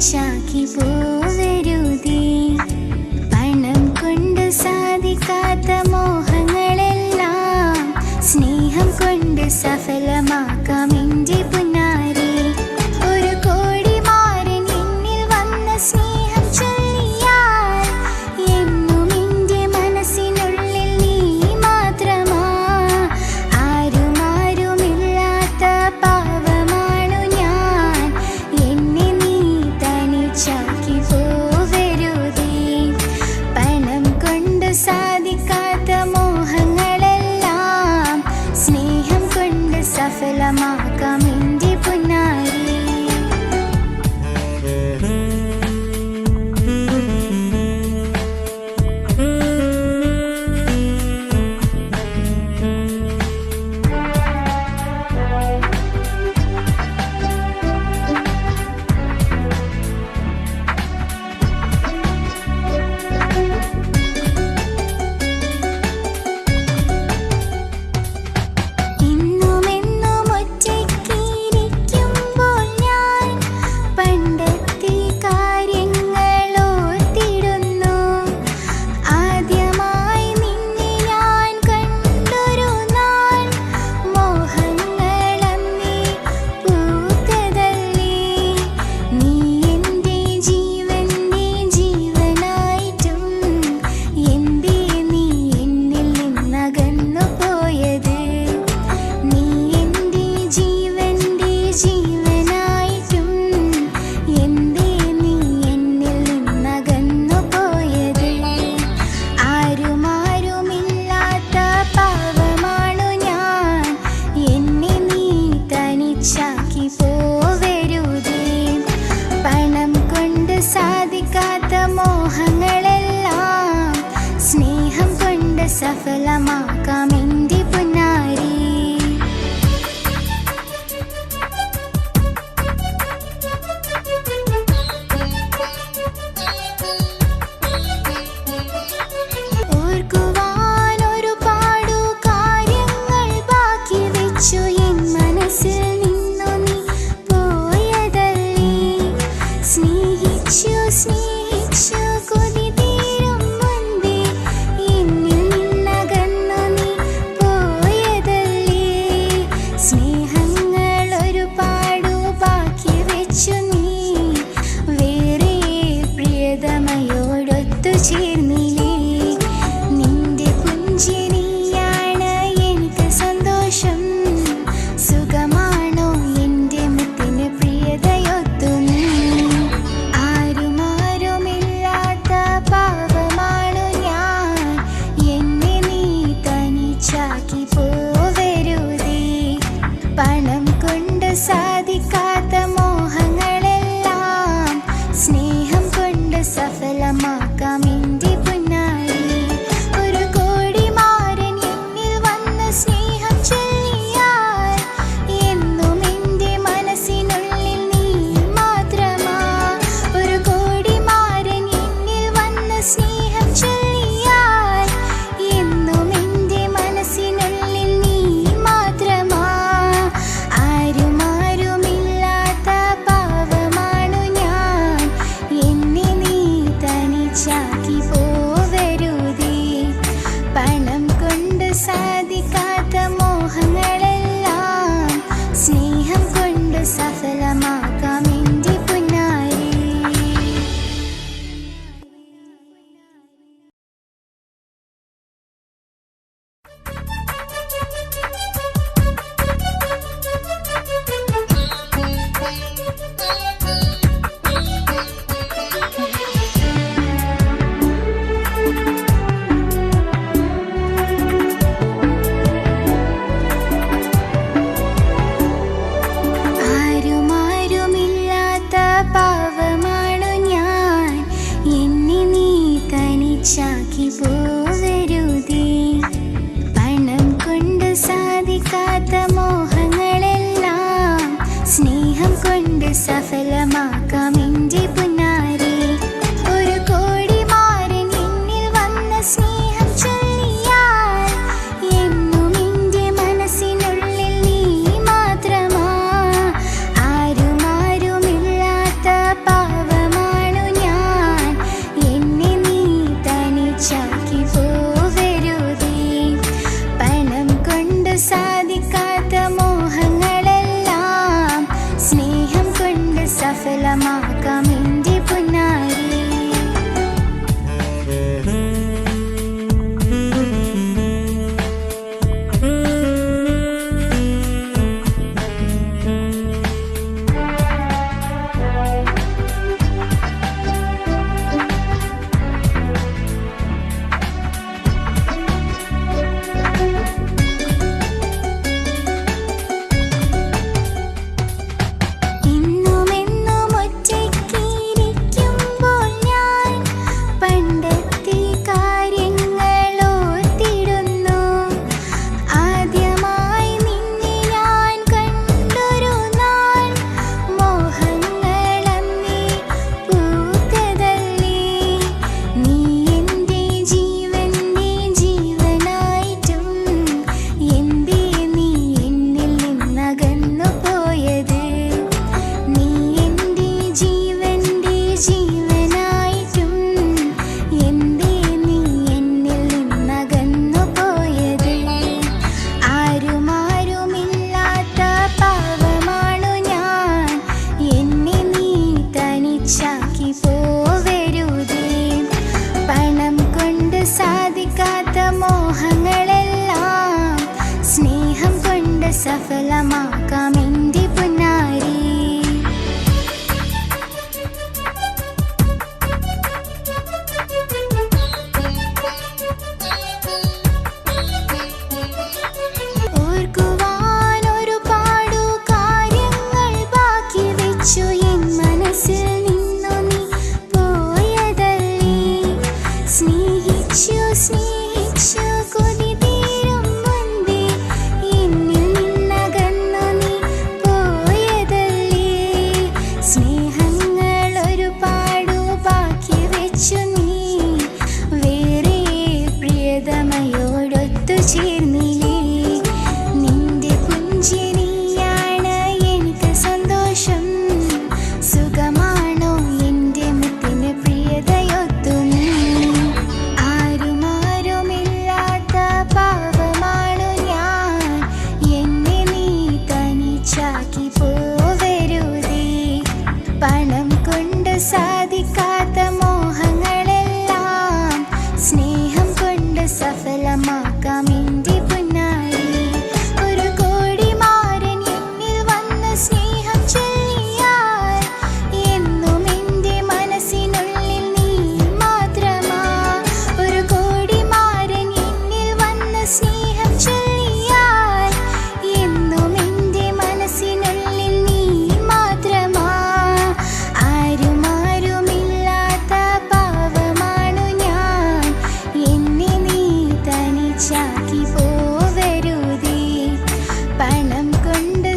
തനിച്ചാക്കി പോവരുതേ. പണം കൊണ്ട് സാധിക്കാത്ത മോഹങ്ങളെല്ലാം സ്നേഹം കൊണ്ട് സഫലമാക്കാം എൻ്റെ പുന്നാരെ. ഒരു കോടി മാരൻ എന്നിൽ വന്ന സ്നേഹം ചൊല്ലിയാൽ എന്നും എൻ്റെ മനസ്സിനുള്ളിൽ നീ മാത്രമാ. ആരുമാരുമില്ലാത്ത പാവമാണു ഞാൻ, എന്നെ നീ തനിച്ചാക്കി പോവരുതേ. പണം കൊണ്ട് സാധിക്കാത്ത മോഹങ്ങളെല്ലാം സ്നേഹം കൊണ്ട് സഫലമാക്കാം എൻ്റെ പുന്നാരെ. സാധിക്കാത്ത മോഹങ്ങളെല്ലാം സ്നേഹം കൊണ്ട് സഫലമാക്കാം എൻ്റെ പുന്നാരെ. ഓർക്കുവാൻ ഒരുപാടു കാര്യങ്ങൾ ബാക്കി വെച്ചു എൻ മനസ്സിൽ നിന്നു നീ പോയതല്ലേ. സ്നേഹിച്ചു സ്നേഹിച്ചു കൊതി തീരും മുൻപേ എന്നിൽ നിന്നകന്നു നീ പോയതല്ലേ. സ്നേഹങ്ങൾ ഒരുപാടു ബാക്കി വെച്ചു നീ വേറെ പ്രിയതമയോടൊത്തു ചേർന്നില്ലേ. നിന്റെ പുഞ്ചിരിയാണ് എനിക്ക് സന്തോഷം. സുഖമാണോ എൻ്റെ മുത്തിന് പ്രിയതയൊത്തു നീ. ആരുമാരുമില്ലാത്ത പാവമാണു ഞാൻ, എന്നെ നീ തനിച്ചാക്കി പോവരുതേ. പണം കൊണ്ട് സാധിക്കാത്ത മോഹങ്ങളെല്ലാം സ്നേഹം കൊണ്ട് സഫലമാക്കാം എൻ്റെ പുന്നാരെ. ഒരു കോടി മാരൻ എന്നിൽ വന്ന സ്നേഹം ചൊല്ലിയാൽ എന്നും എൻ്റെ മനസ്സിനുള്ളിൽ നീ മാത്രമാ. ഒരു കോടി മാരൻ എന്നിൽ വന്ന സ്നേഹം ചൊല്ലിയാൽ എന്നും എൻ്റെ മനസ്സിനുള്ളിൽ നീ മാത്രമാ. ആരുമാരും സഫലമാക്കാം എൻ്റെ പുന്നാരി. സ്നേഹം കൊണ്ട് സഫലമാക്കാം എൻ്റെ പുന്നാരി. ഓർക്കുവാൻ ഒരുപാടു കാര്യങ്ങൾ ബാക്കി വെച്ചു എൻ മനസ്സിൽ നിന്നു നീ പോയതല്ലേ. സ്നേഹിച്ചു സ്നേഹിച്ചു കൊതി തീരും മുൻപേ എന്നിൽ നിന്നകന്നു നീ പോയതല്ലേ. സ്നേഹങ്ങൾ ഒരുപാടു ബാക്കി വെച്ചു നീ വേറെ പ്രിയതമയോടൊത്തു ചേർന്നില്ലേ. നിന്റെ പുഞ്ചിരിയാണ് എനിക്ക് സന്തോഷം. സുഖമാണോ എൻ്റെ മുത്തിന് പ്രിയതയൊത്തു നീ. ആരുമാരുമില്ലാത്ത പാവമാണു ഞാൻ. എന്നെ നീ തനിച്ചാക്കി പോവരുതേ. പണം കൊണ്ട് സാധിക്കാത്ത മോഹങ്ങളെല്ലാം സ്നേഹം കൊണ്ട് സഫലമാക്കാം എൻ്റെ പുന്നാരി. ഒരു കോടിമാരൻ എന്നിൽ വന്ന് സ്നേഹം ചൊല്ലിയാൽ എന്നും എൻ്റെ മനസ്സിനുള്ളിൽ നീ മാത്രമാ. ഒരു കോടിമാരൻ എന്നിൽ വന്ന് സ്നേഹം ചൊല്ലിയാൽ എന്നും എൻ്റെ മനസ്സിനുള്ളിൽ നീ മാത്രമാ. ആരുമാരുമില്ലാത്ത പാവമാണു ഞാൻ. എന്നെ നീ തനിച്ചാക്കി പോവരുതേ. പണം കൊണ്ട്